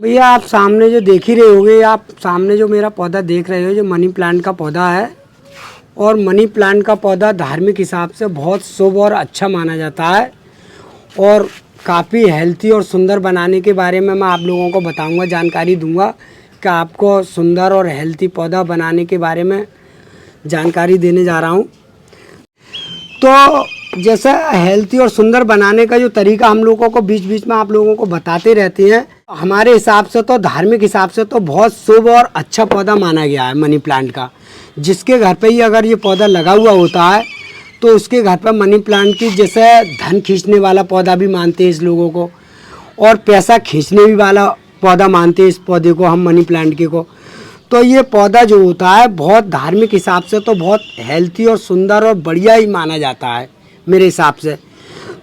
भैया आप सामने जो देख ही रहे होगे, आप सामने जो मेरा पौधा देख रहे हो, जो मनी प्लांट का पौधा है। और मनी प्लांट का पौधा धार्मिक हिसाब से बहुत शुभ और अच्छा माना जाता है। और काफ़ी हेल्थी और सुंदर बनाने के बारे में मैं आप लोगों को बताऊंगा, जानकारी दूंगा कि आपको सुंदर और हेल्थी पौधा बनाने के बारे में जानकारी देने जा रहा हूं। तो जैसे हेल्थी और सुंदर बनाने का जो तरीका हम लोगों को बीच बीच में आप लोगों को बताते रहते हैं, हमारे हिसाब से तो धार्मिक हिसाब से तो बहुत शुभ और अच्छा पौधा माना गया है मनी प्लांट का। जिसके घर पे ही अगर ये पौधा लगा हुआ होता है तो उसके घर पर मनी प्लांट की जैसे धन खींचने वाला पौधा भी मानते हैं इस लोगों को, और पैसा खींचने भी वाला पौधा मानते हैं इस पौधे को हम मनी प्लांट के को। तो ये पौधा जो होता है बहुत धार्मिक हिसाब से तो बहुत हेल्थी और सुंदर और बढ़िया ही माना जाता है मेरे हिसाब से।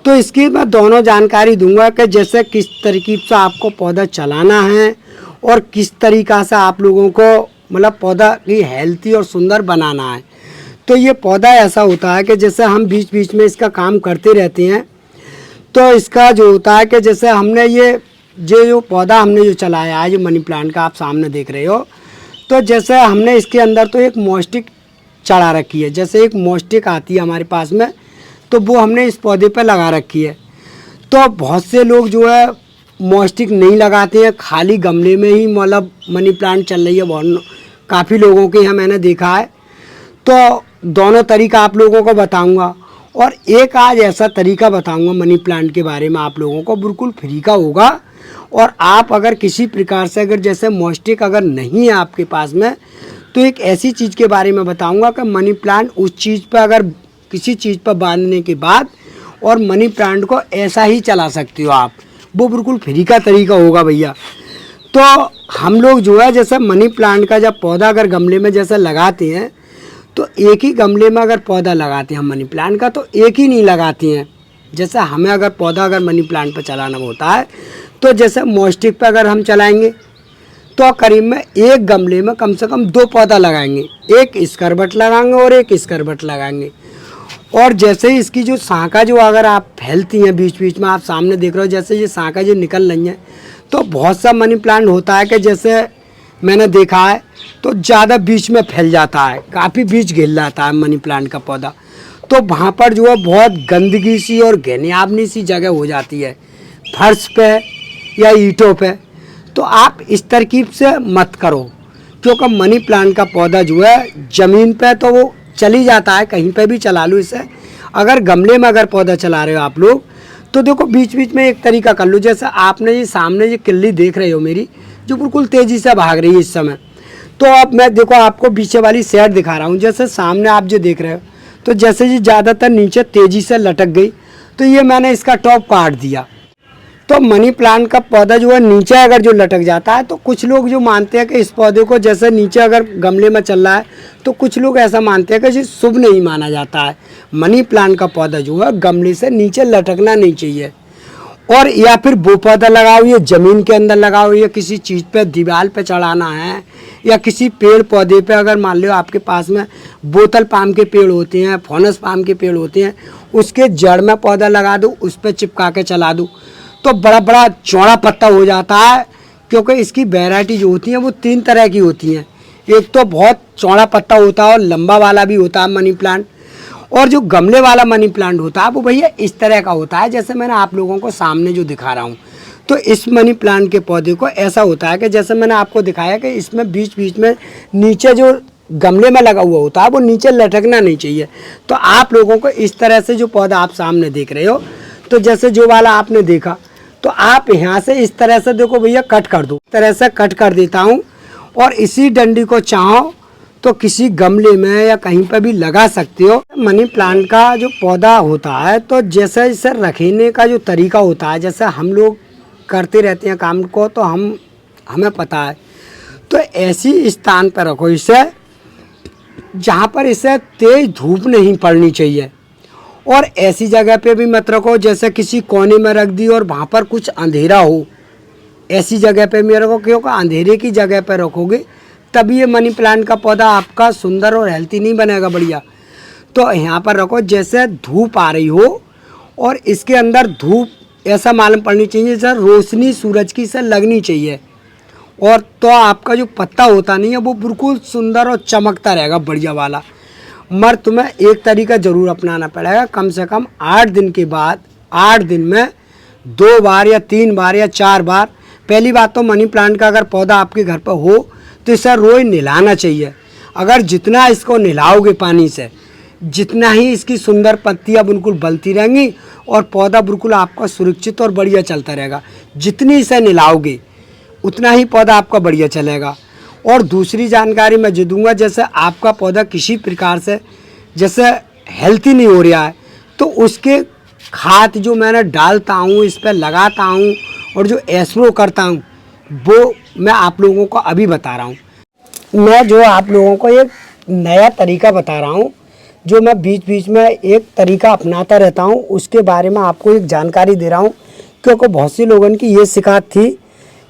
तो इसकी मैं दोनों जानकारी दूंगा कि जैसे किस तरीके से आपको पौधा चलाना है और किस तरीक़ा से आप लोगों को मतलब पौधा की हेल्थी और सुंदर बनाना है। तो ये पौधा ऐसा होता है कि जैसे हम बीच बीच में इसका काम करते रहते हैं। तो इसका जो होता है कि जैसे हमने ये जो पौधा हमने जो चलाया है, जो मनी प्लांट का आप सामने देख रहे हो, तो जैसे हमने इसके अंदर तो एक मोस्टिक चढ़ा रखी है। जैसे एक मोस्टिक आती है हमारे पास में, तो वो हमने इस पौधे पे लगा रखी है। तो बहुत से लोग जो है मोस्टिक नहीं लगाते हैं, खाली गमले में ही मतलब मनी प्लांट चल रही है। बहुत काफ़ी लोगों के यहाँ मैंने देखा है। तो दोनों तरीका आप लोगों को बताऊंगा, और एक आज ऐसा तरीका बताऊंगा मनी प्लांट के बारे में आप लोगों को, बिल्कुल फ्री का होगा। और आप अगर किसी प्रकार से अगर जैसे मोस्टिक अगर नहीं है आपके पास में, तो एक ऐसी चीज़ के बारे में बताऊंगा कि मनी प्लांट उस चीज़ पर अगर किसी चीज़ पर बांधने के बाद और मनी प्लांट को ऐसा ही चला सकते हो आप, वो बिल्कुल फ्री का तरीका होगा भैया। तो हम लोग जो है जैसे मनी प्लांट का जब पौधा अगर गमले में जैसे लगाते हैं, तो एक ही गमले में अगर पौधा लगाते हैं हम मनी प्लांट का, तो एक ही नहीं लगाते हैं। जैसे हमें अगर पौधा अगर मनी प्लांट पर चलाना होता है, तो जैसे मोस्टिक पर अगर हम चलाएंगे तो करीब में एक गमले में कम से कम 2 पौधा लगाएंगे, एक स्करबट लगाएंगे और एक स्करबट लगाएंगे। और जैसे ही इसकी जो शाखा जो अगर आप फैलती हैं बीच बीच में, आप सामने देख रहे हो जैसे ये शाखा जो निकल रही हैं, तो बहुत सा मनी प्लांट होता है कि जैसे मैंने देखा है तो ज़्यादा बीच में फैल जाता है, काफ़ी बीच घिर जाता है मनी प्लांट का पौधा। तो वहाँ पर जो है बहुत गंदगी सी और घिनयावनी सी जगह हो जाती है फर्श पे या ईंटों पे। तो आप इस तरकीब से मत करो, क्योंकि मनी प्लांट का पौधा जो है ज़मीन पे तो वो चली जाता है, कहीं पे भी चला लो इसे। अगर गमले में अगर पौधा चला रहे हो आप लोग, तो देखो बीच बीच में एक तरीका कर लो। जैसे आपने ये सामने ये किल्ली देख रहे हो मेरी, जो बिल्कुल तेज़ी से भाग रही है इस समय। तो अब मैं देखो आपको पीछे वाली साइड दिखा रहा हूँ। जैसे सामने आप जो देख रहे हो, तो जैसे ये ज़्यादातर नीचे तेज़ी से लटक गई, तो ये मैंने इसका टॉप काट दिया। तो मनी प्लांट का पौधा जो है नीचे अगर जो लटक जाता है, तो कुछ लोग जो मानते हैं कि इस पौधे को जैसे नीचे अगर गमले में चल रहा है, तो कुछ लोग ऐसा मानते हैं कि ये शुभ नहीं माना जाता है। मनी प्लांट का पौधा जो है गमले से नीचे लटकना नहीं चाहिए। और या फिर वो पौधा लगाओ, ये ज़मीन के अंदर लगाओ, या किसी चीज़ पे दीवार पे चढ़ाना है, या किसी पेड़ पौधे पे अगर मान लो आपके पास में बोतल पाम के पेड़ होते हैं, फोनस पाम के पेड़ होते हैं, उसके जड़ में पौधा लगा दो, उस पर चिपका के चला दो, तो बड़ा बड़ा चौड़ा पत्ता हो जाता है। क्योंकि इसकी वैरायटी जो होती है वो 3 तरह की होती हैं। एक तो बहुत चौड़ा पत्ता होता है और लंबा वाला भी होता है मनी प्लांट, और जो गमले वाला मनी प्लांट होता है वो भैया इस तरह का होता है जैसे मैंने आप लोगों को सामने जो दिखा रहा हूँ। तो इस मनी प्लांट के पौधे को ऐसा होता है कि जैसे मैंने आपको दिखाया कि इसमें बीच बीच में नीचे जो गमले में लगा हुआ होता है वो नीचे लटकना नहीं चाहिए। तो आप लोगों को इस तरह से जो पौधा आप सामने देख रहे हो, तो जैसे जो वाला आपने देखा, तो आप यहाँ से इस तरह से देखो भैया कट कर दो, इस तरह से कट कर देता हूँ। और इसी डंडी को चाहो तो किसी गमले में या कहीं पर भी लगा सकते हो। मनी प्लांट का जो पौधा होता है, तो जैसे इसे रखने का जो तरीका होता है, जैसे हम लोग करते रहते हैं काम को, तो हमें पता है। तो ऐसी स्थान पर रखो इसे जहाँ पर इसे तेज धूप नहीं पड़नी चाहिए, और ऐसी जगह पे भी मत रखो जैसे किसी कोने में रख दी और वहाँ पर कुछ अंधेरा हो। ऐसी जगह पे भी रखो, क्योंकि अंधेरे की जगह पे रखोगे तभी ये मनी प्लांट का पौधा आपका सुंदर और हेल्थी नहीं बनेगा बढ़िया। तो यहाँ पर रखो जैसे धूप आ रही हो, और इसके अंदर धूप ऐसा मालूम पड़नी चाहिए जैसे रोशनी सूरज की से लगनी चाहिए और तो आपका जो पत्ता होता नहीं है वो बिल्कुल सुंदर और चमकता रहेगा बढ़िया वाला। मगर तुम्हें एक तरीका ज़रूर अपनाना पड़ेगा, कम से कम 8 दिन के बाद 8 दिन में 2 बार या 3 बार या 4 बार। पहली बात तो मनी प्लांट का अगर पौधा आपके घर पर हो तो इसे रोज़ नहलाना चाहिए। अगर जितना इसको नहलाओगे पानी से, जितना ही इसकी सुंदर पत्तियां बिल्कुल बलती रहेंगी और पौधा बिल्कुल आपका सुरक्षित और बढ़िया चलता रहेगा। जितनी इसे नहलाओगे उतना ही पौधा आपका बढ़िया चलेगा। और दूसरी जानकारी मैं जो दूंगा, जैसे आपका पौधा किसी प्रकार से जैसे हेल्थी नहीं हो रहा है तो उसके खाद जो मैंने डालता हूँ, इस पर लगाता हूँ और जो एस्प्रो करता हूँ वो मैं आप लोगों को अभी बता रहा हूँ। मैं जो आप लोगों को एक नया तरीका बता रहा हूँ, जो मैं बीच बीच में एक तरीका अपनाता रहता हूँ, उसके बारे में आपको एक जानकारी दे रहा हूँ। क्योंकि बहुत सी लोगों की ये शिकायत थी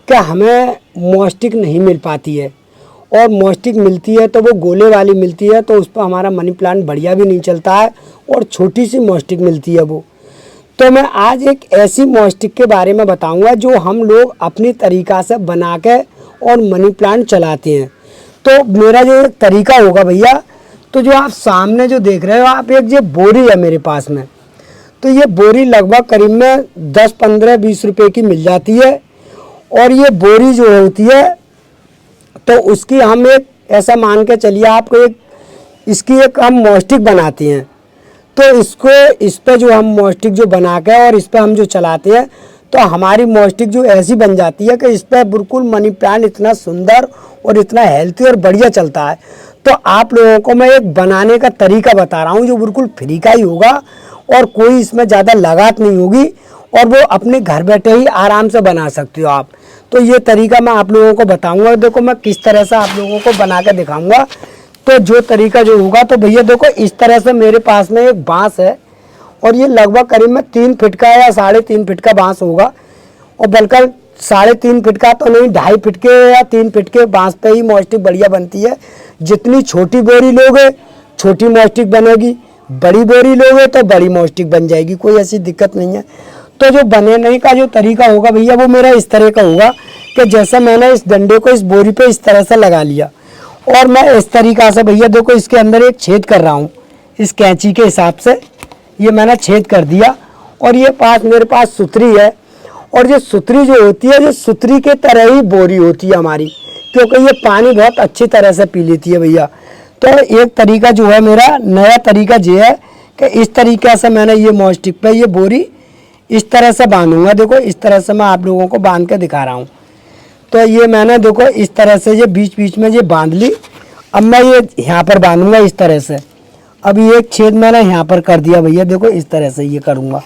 कि हमें मॉस्टिक नहीं मिल पाती है, और मॉस्टिक मिलती है तो वो गोले वाली मिलती है, तो उस पर हमारा मनी प्लांट बढ़िया भी नहीं चलता है और छोटी सी मॉस्टिक मिलती है वो। तो मैं आज एक ऐसी मॉस्टिक के बारे में बताऊंगा जो हम लोग अपनी तरीका से बना के और मनी प्लांट चलाते हैं। तो मेरा जो एक तरीका होगा भैया, तो जो आप सामने जो देख रहे हो आप, एक ये बोरी है मेरे पास में। तो ये बोरी लगभग करीब में 10, 15, 20 रुपए की मिल जाती है। और ये बोरी जो होती है तो उसकी हम एक ऐसा मान के चलिए आपको, एक इसकी एक हम मॉस्टिक बनाते हैं। तो इसको इस पे जो हम मॉस्टिक जो बना के और इस पे हम जो चलाते हैं तो हमारी मॉस्टिक जो ऐसी बन जाती है कि इस पे बिल्कुल मनी प्लांट इतना सुंदर और इतना हेल्थी और बढ़िया चलता है। तो आप लोगों को मैं एक बनाने का तरीका बता रहा हूँ जो बिल्कुल फ्री का ही होगा और कोई इसमें ज़्यादा लागत नहीं होगी और वो अपने घर बैठे ही आराम से बना सकते हो आप। तो ये तरीका मैं आप लोगों को बताऊंगा। देखो मैं किस तरह से आप लोगों को बना के दिखाऊंगा। तो जो तरीका जो होगा, तो भैया देखो इस तरह से मेरे पास में एक बांस है और ये लगभग करीब में 3 फीट का या 3.5 फीट का बांस होगा। और बल्कि 3.5 फीट का तो नहीं, 2.5 फीट के या 3 फीट के बांस पे ही मॉस्टिक बढ़िया बनती है। जितनी छोटी बोरी लोगे छोटी मॉस्टिक बनेगी, बड़ी बोरी लोगे तो बड़ी मॉस्टिक बन जाएगी, कोई ऐसी दिक्कत नहीं है। तो जो बनाने का जो तरीका होगा भैया वो मेरा इस तरह का होगा कि जैसे मैंने इस डंडे को इस बोरी पे इस तरह से लगा लिया और मैं इस तरीका से भैया देखो इसके अंदर एक छेद कर रहा हूँ इस कैंची के हिसाब से। ये मैंने छेद कर दिया और ये मेरे पास सुतरी है। और ये सुतरी जो होती है, जो सुतरी के तरह ही बोरी होती है हमारी, क्योंकि ये पानी बहुत अच्छी तरह से पी लेती है भैया। तो एक तरीका जो है मेरा नया तरीका ये है कि इस तरीके से मैंने ये मॉस्टिक पे ये बोरी इस तरह से बांधूंगा। देखो इस तरह से मैं आप लोगों को बांध के दिखा रहा हूँ। तो ये मैंने देखो इस तरह से ये बीच बीच में ये बांध ली। अब मैं ये यहाँ पर बांधूंगा इस तरह से। अब ये एक छेद मैंने यहाँ पर कर दिया भैया, देखो इस तरह से ये करूँगा।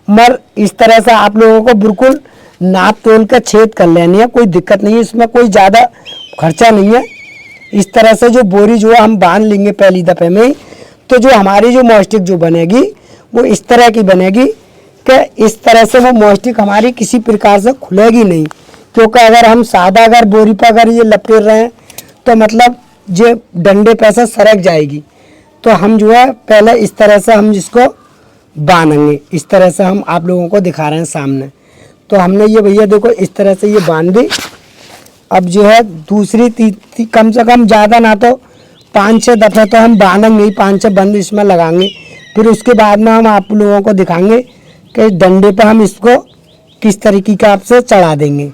मगर इस तरह से आप लोगों को बिल्कुल नाप तोल कर छेद कर लेनी है, कोई दिक्कत नहीं है, इसमें कोई ज़्यादा खर्चा नहीं है। इस तरह से जो बोरी जो है हम बांध लेंगे पहली दफ़े में ही। तो जो हमारी जो मॉस्टिक जो बनेगी वो इस तरह की बनेगी कि इस तरह से वो मॉस्टिक हमारी किसी प्रकार से खुलेगी नहीं। क्योंकि अगर हम सादा अगर बोरी पर अगर ये लपेट रहे हैं तो मतलब ये डंडे पे से सरक जाएगी। तो हम जो है पहले इस तरह से हम इसको बांधेंगे। इस तरह से हम आप लोगों को दिखा रहे हैं सामने। तो हमने ये भैया देखो इस तरह से ये बांध दी। अब जो है दूसरी कम से कम ज़्यादा ना तो 5-6 दफ़े तो हम बांधेंगे ही, 5-6 बंद इसमें लगाएंगे। फिर उसके बाद में हम आप लोगों को दिखाएंगे कि डंडे पर हम इसको किस तरीके का आपसे चढ़ा देंगे।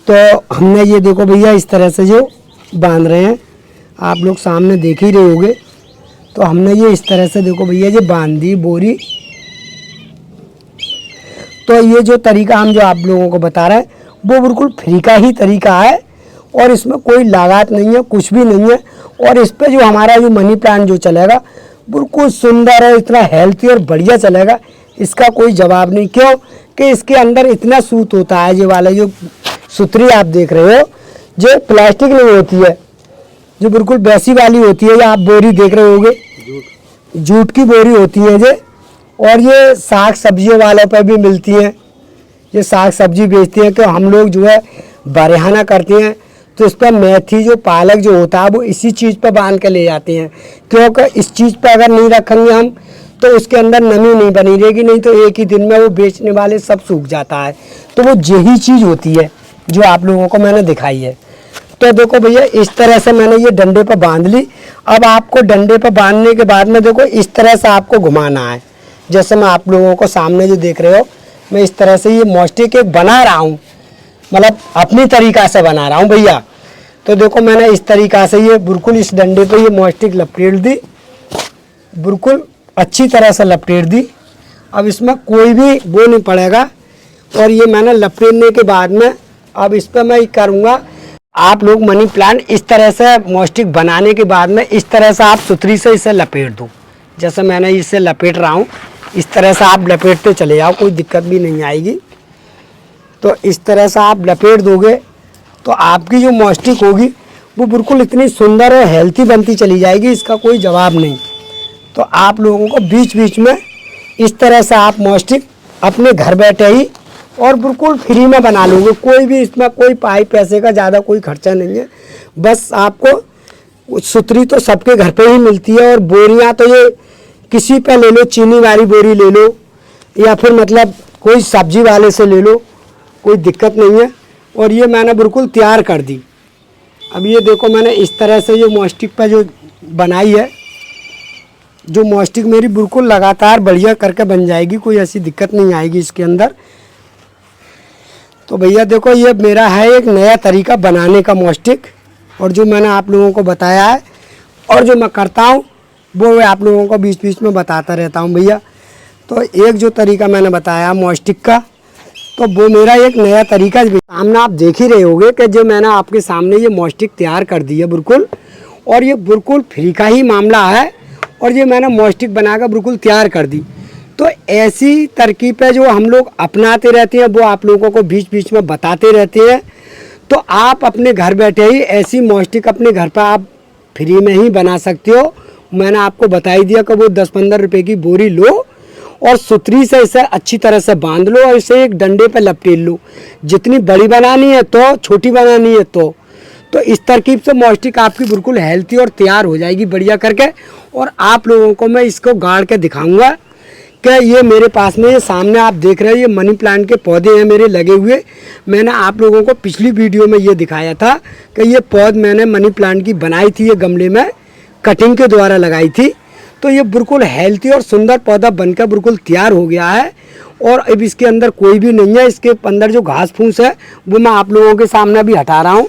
तो हमने ये देखो भैया इस तरह से जो बांध रहे हैं, आप लोग सामने देख ही रहे होंगे। तो हमने ये इस तरह से देखो भैया ये बांध दी बोरी। तो ये जो तरीका हम जो आप लोगों को बता रहे हैं वो बिल्कुल फ्री का ही तरीका है और इसमें कोई लागत नहीं है, कुछ भी नहीं है। और इस पे जो हमारा जो मनी प्लांट जो चलेगा बिल्कुल सुंदर है, इतना हेल्थी और बढ़िया चलेगा, इसका कोई जवाब नहीं। क्यों कि इसके अंदर इतना सूत होता है। ये वाला जो सुतरी आप देख रहे हो जो प्लास्टिक नहीं होती है, जो बिल्कुल वैसी वाली होती है, या आप बोरी देख रहे होगे जूट की बोरी होती है ये। और ये साग सब्जियों वालों पर भी मिलती हैं, ये साग सब्जी बेचती हैं। कि हम लोग जो है बरहाना करते हैं तो इस पर मेथी जो पालक जो होता है वो इसी चीज़ पर बांध के ले जाते हैं। क्योंकि इस चीज़ पर अगर नहीं रखेंगे हम तो उसके अंदर नमी नहीं बनी रहेगी, नहीं तो एक ही दिन में वो बेचने वाले सब सूख जाता है। तो वो यही चीज़ होती है, जो आप लोगों को मैंने दिखाई है। तो देखो भैया इस तरह से मैंने ये डंडे पर बांध ली। अब आपको डंडे पर बांधने के बाद में देखो इस तरह से आपको घुमाना है। जैसे मैं आप लोगों को सामने जो देख रहे हो, मैं इस तरह से ये मॉस्टिक एक बना रहा हूँ, मतलब अपनी तरीक़ा से बना रहा हूँ भैया। तो देखो मैंने इस तरीक़ा से ये बिल्कुल इस डंडे पे ये मॉस्टिक लपेट दी, बिल्कुल अच्छी तरह से लपेट दी। अब इसमें कोई भी वो नहीं पड़ेगा। और ये मैंने लपेटने के बाद में अब इस पर मैं करूँगा, आप लोग मनी प्लांट इस तरह से मॉस्टिक बनाने के बाद में इस तरह से आप सुथरी से इसे लपेट दो। जैसे मैंने इसे लपेट रहा हूँ, इस तरह से आप लपेटते चले जाओ, कोई दिक्कत भी नहीं आएगी। तो इस तरह से आप लपेट दोगे तो आपकी जो मॉस्टिक होगी वो बिल्कुल इतनी सुंदर और हेल्थी बनती चली जाएगी, इसका कोई जवाब नहीं। तो आप लोगों को बीच बीच में इस तरह से आप मॉस्टिक अपने घर बैठे ही और बिल्कुल फ्री में बना लोगे। कोई भी इसमें कोई पैसे का ज़्यादा कोई खर्चा नहीं है। बस आपको सुतरी तो सबके घर पे ही मिलती है, और बोरियां तो ये किसी पे ले लो, चीनी वाली बोरी ले लो या फिर मतलब कोई सब्जी वाले से ले लो, कोई दिक्कत नहीं है। और ये मैंने बिल्कुल तैयार कर दी। अब ये देखो मैंने इस तरह से ये मॉस्टिक पे जो बनाई है, जो मॉस्टिक मेरी बिल्कुल लगातार बढ़िया करके बन जाएगी, कोई ऐसी दिक्कत नहीं आएगी इसके अंदर। तो भैया देखो ये मेरा है एक नया तरीका बनाने का मॉस्टिक, और जो मैंने आप लोगों को बताया है और जो मैं करता हूँ वो मैं आप लोगों को बीच बीच में बताता रहता हूँ भैया। तो एक जो तरीका मैंने बताया मॉस्टिक का, तो वो मेरा एक नया तरीका सामने आप देख ही रहे होगे कि जो मैंने आपके सामने ये मॉस्टिक तैयार कर दी है बिल्कुल, और ये बिल्कुल फ्री का ही मामला है। और ये मैंने मॉस्टिक बनाकर बिल्कुल तैयार कर दी। तो ऐसी तरकीबें जो हम लोग अपनाते रहते हैं वो आप लोगों को बीच बीच में बताते रहते हैं। तो आप अपने घर बैठे ही ऐसी मॉस्टिक अपने घर पर आप फ्री में ही बना सकते हो। मैंने आपको बता ही दिया कि वो 10-15 रुपए की बोरी लो और सुतरी से इसे अच्छी तरह से बांध लो और इसे एक डंडे पे लपेट लो। जितनी बड़ी बनानी है तो, छोटी बनानी है तो इस तरकीब से मॉस्टिक आपकी बिल्कुल हेल्थी और तैयार हो जाएगी बढ़िया करके। और आप लोगों को मैं इसको गाड़ के दिखाऊंगा कि ये मेरे पास में ये सामने आप देख रहे हैं ये मनी प्लांट के पौधे हैं मेरे लगे हुए। मैंने आप लोगों को पिछली वीडियो में ये दिखाया था कि ये पौध मैंने मनी प्लांट की बनाई थी, ये गमले में कटिंग के द्वारा लगाई थी। तो ये बिल्कुल हेल्थी और सुंदर पौधा बनकर बिल्कुल तैयार हो गया है। और अब इसके अंदर कोई भी नहीं है, इसके अंदर जो घास फूस है वो मैं आप लोगों के सामने अभी हटा रहा हूँ।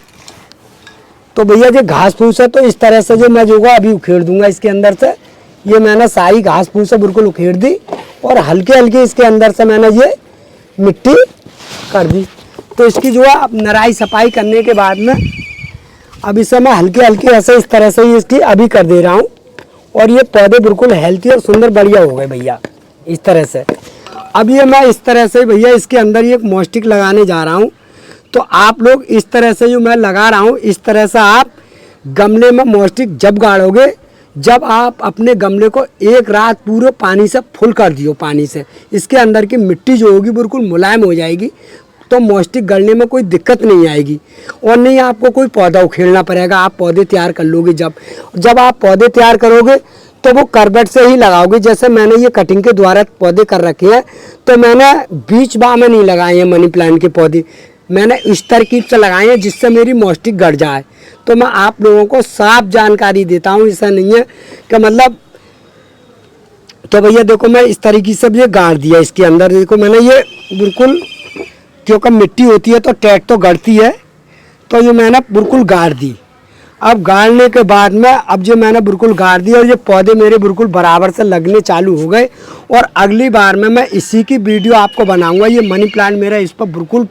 तो भैया जो घास फूस है तो इस तरह से जो मैं जो अभी उखेड़ दूंगा इसके अंदर से। ये मैंने सारी घास फूस से बिल्कुल उखेड़ दी और हल्के हल्के इसके अंदर से मैंने ये मिट्टी कर दी। तो इसकी जो है नराई सफाई करने के बाद में अब इसे मैं हल्के हल्के ऐसे इस तरह से ही इसकी अभी कर दे रहा हूँ। और ये पौधे बिल्कुल हेल्थी और सुंदर बढ़िया हो गए भैया इस तरह से। अब ये मैं इस तरह से भैया इसके अंदर एक मॉस्टिक लगाने जा रहा हूँ। तो आप लोग इस तरह से जो मैं लगा रहा हूँ इस तरह से आप गमले में मॉस्टिक जब गाड़ोगे, जब आप अपने गमले को एक रात पूरे पानी से फुल कर दियो, पानी से इसके अंदर की मिट्टी जो होगी बिल्कुल मुलायम हो जाएगी। तो मॉस्टिक गलने में कोई दिक्कत नहीं आएगी और नहीं आपको कोई पौधा उखेड़ना पड़ेगा। आप पौधे तैयार कर लोगे, जब आप पौधे तैयार करोगे तो वो करबट से ही लगाओगे। जैसे मैंने ये कटिंग के द्वारा पौधे कर रखे हैं तो मैंने बीच बाह में नहीं लगाए हैं मनी प्लांट के पौधे, मैंने इस तरकीब से लगाए हैं जिससे मेरी मॉस्टिक गड़ जाए। तो मैं आप लोगों को साफ जानकारी देता हूँ, ऐसा नहीं है कि मतलब। तो भैया देखो मैं इस तरीके से ये गाड़ दिया इसके अंदर। देखो मैंने ये बिल्कुल, क्योंकि मिट्टी होती है तो टैट तो गड़ती है, तो ये मैंने बिल्कुल गाड़ दी। अब गाड़ने के बाद में अब जो मैंने बिल्कुल गाड़ दी और ये पौधे मेरे बिल्कुल बराबर से लगने चालू हो गए। और अगली बार में मैं इसी की वीडियो आपको बनाऊंगा। ये मनी प्लांट मेरा इस पर बिल्कुल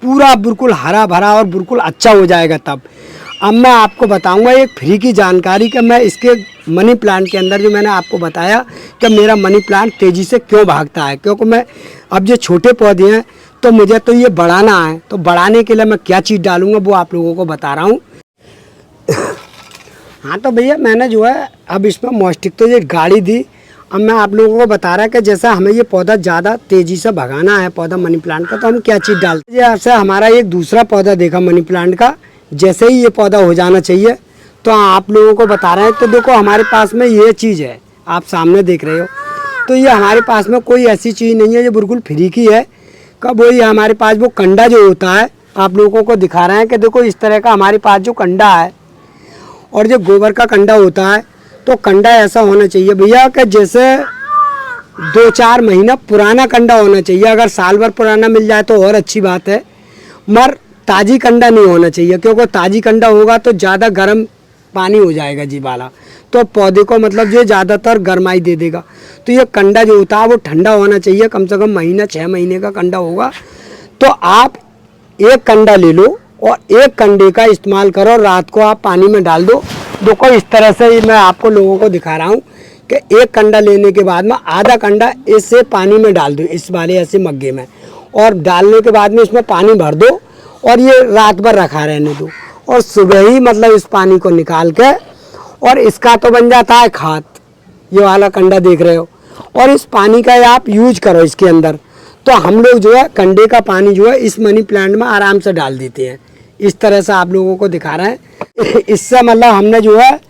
पूरा बिल्कुल हरा भरा और बिल्कुल अच्छा हो जाएगा। तब अब मैं आपको बताऊंगा एक फ्री की जानकारी कि मैं इसके मनी प्लांट के अंदर जो मैंने आपको बताया कि मेरा मनी प्लांट तेज़ी से क्यों भागता है। क्योंकि मैं अब जो छोटे पौधे हैं तो मुझे तो ये बढ़ाना है, तो बढ़ाने के लिए मैं क्या चीज़ डालूंगा वो आप लोगों को बता रहा हूँ। हाँ तो भैया मैंने जो है अब इसमें मॉस्टिक तो ये गाड़ी दी। अब मैं आप लोगों को बता रहा कि जैसा हमें ये पौधा ज़्यादा तेज़ी से भगाना है पौधा मनी प्लांट का, तो हम क्या चीज़ डालते हैं। आपसे हमारा एक दूसरा पौधा देखा मनी प्लांट का, जैसे ही ये पौधा हो जाना चाहिए तो आप लोगों को बता रहे हैं। तो देखो हमारे पास में ये चीज़ है, आप सामने देख रहे हो। तो ये हमारे पास में कोई ऐसी चीज़ नहीं है, ये बिल्कुल फ्री की है। कब वही हमारे पास वो कंडा जो होता है आप लोगों को दिखा रहे हैं कि देखो इस तरह का हमारे पास जो कंडा है और जो गोबर का कंडा होता है, तो कंडा ऐसा होना चाहिए भैया कि जैसे 2-4 महीना पुराना कंडा होना चाहिए। अगर साल भर पुराना मिल जाए तो और अच्छी बात है, मगर ताज़ी कंडा नहीं होना चाहिए, क्योंकि ताज़ी कंडा होगा तो ज़्यादा गर्म पानी हो जाएगा जी वाला, तो पौधे को मतलब ये ज़्यादातर गर्माई दे देगा। तो ये कंडा जो होता है वो ठंडा होना चाहिए, कम से कम महीना 6 महीने का कंडा होगा। तो आप एक कंडा ले लो और एक कंडे का इस्तेमाल करो, रात को आप पानी में डाल दो। देखो इस तरह से मैं आपको लोगों को दिखा रहा हूँ कि एक कंडा लेने के बाद में आधा कंडा इससे पानी में डाल दो, इस वाले ऐसे मग्गे में, और डालने के बाद में इसमें पानी भर दो और ये रात भर रखा रहने दो, और सुबह ही मतलब इस पानी को निकाल के, और इसका तो बन जाता है खाद, ये वाला कंडा देख रहे हो, और इस पानी का आप यूज करो इसके अंदर। तो हम लोग जो है कंडे का पानी जो है इस मनी प्लांट में आराम से डाल देते हैं। इस तरह से आप लोगों को दिखा रहे हैं। इससे मतलब हमने जो है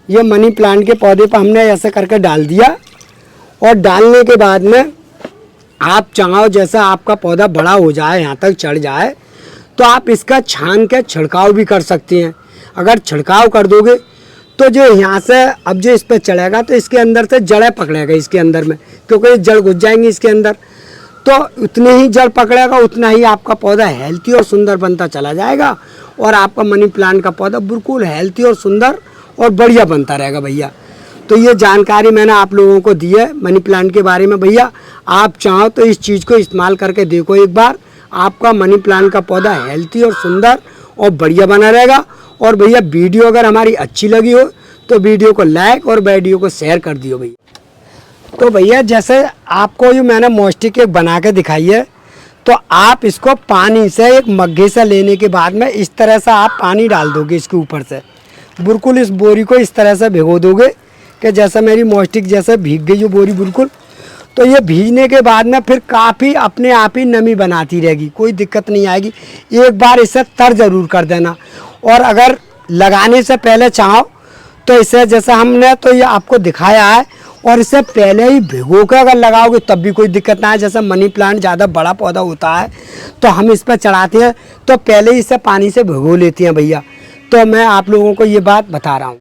ये मनी प्लांट के पौधे पर हमने ऐसे करके डाल दिया, और डालने के बाद में आप चाहो जैसा आपका पौधा बड़ा हो जाए, यहाँ तक चढ़ जाए, तो आप इसका छान के छिड़काव भी कर सकते हैं। अगर छिड़काव कर दोगे तो जो यहाँ से अब जो इस पर चढ़ेगा तो इसके अंदर से जड़ें पकड़ेगा इसके अंदर में, क्योंकि जड़ घुस जाएंगी इसके अंदर, तो उतने ही जड़ पकड़ेगा उतना ही आपका पौधा हेल्थी और सुंदर बनता चला जाएगा, और आपका मनी प्लांट का पौधा बिल्कुल हेल्थी और सुंदर और बढ़िया बनता रहेगा भैया। तो ये जानकारी मैंने आप लोगों को दी है मनी प्लांट के बारे में भैया। आप चाहो तो इस चीज़ को इस्तेमाल करके देखो एक बार, आपका मनी प्लांट का पौधा हेल्थी और सुंदर और बढ़िया बना रहेगा। और भैया वीडियो अगर हमारी अच्छी लगी हो तो वीडियो को लाइक और वीडियो को शेयर कर दियो भैया। तो भैया जैसे आपको ये मैंने मोस्टिक एक बना के दिखाई है, तो आप इसको पानी से एक मग्गे से लेने के बाद में इस तरह से आप पानी डाल दोगे इसके ऊपर से, बिल्कुल इस बोरी को इस तरह से भिगो दोगे कि जैसा मेरी मोस्टिक जैसे भीग गई जो बोरी बिल्कुल। तो ये भीगने के बाद में फिर काफ़ी अपने आप ही नमी बनाती रहेगी, कोई दिक्कत नहीं आएगी। एक बार इसे तर ज़रूर कर देना, और अगर लगाने से पहले चाहो तो इसे जैसा हमने तो ये आपको दिखाया है, और इसे पहले ही भिगो कर अगर लगाओगे तब भी कोई दिक्कत ना है। जैसे मनी प्लांट ज़्यादा बड़ा पौधा होता है तो हम इस पर चढ़ाते हैं तो पहले ही इसे पानी से भिगो लेते हैं भैया। तो मैं आप लोगों को ये बात बता रहा हूँ।